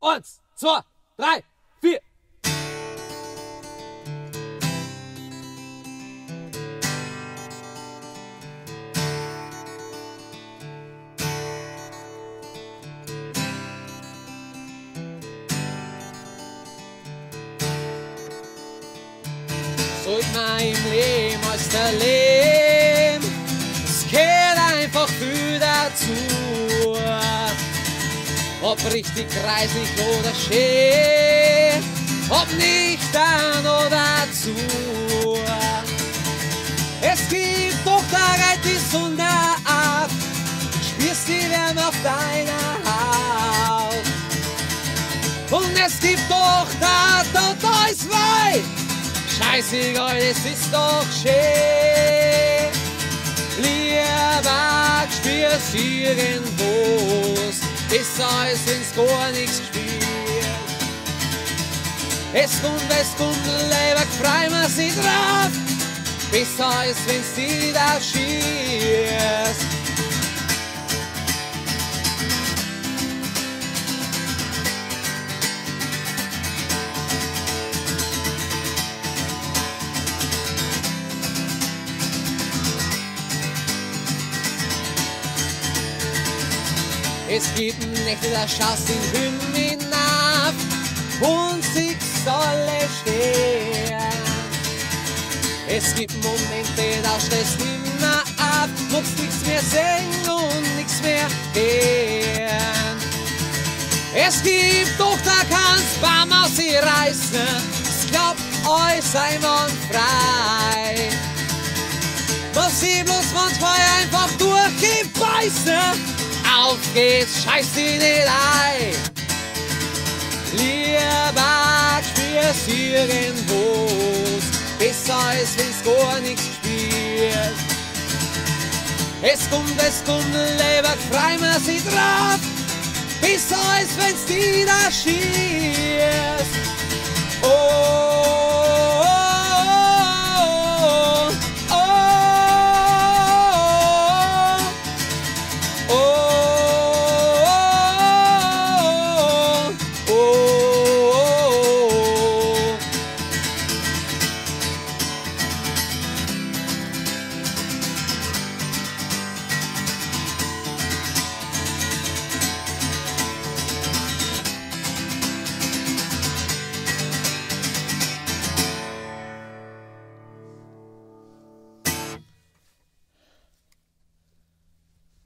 1, 2, 3, 4. Sollte man im Leben als der Leben, es gehört einfach viel dazu. Ob richtig kreislich oder schön, ob nüchtern oder zu. Es gibt doch da die Sonne ab, spürst die Wärme auf deiner Haut. Und es gibt doch da ist weit. Scheißegal, es ist doch schön. Lieber spürst irgendwo's, besser als wenn's gar nichts spürt. Es kommt, lieber frei man sich drauf, besser als wenn's die da schierst. Es gibt Nächte, da schaust in Himmel hinab und siehst alle stehen. Es gibt Momente, da stellst du immer ab, musst nichts mehr sehen und nichts mehr hören. Es gibt doch, da kannst Baum aus sie reißen, es glaubt euch sei man frei. Muss sie bloß manchmal einfach durchgebeißen. Auf geht's, scheiß die nicht ein. Lieber spürst irgendwo's, besser als wenn's gar nichts spürt. Es kommt, lieber frei man sich drauf, besser als wenn's die da schießt. Oh.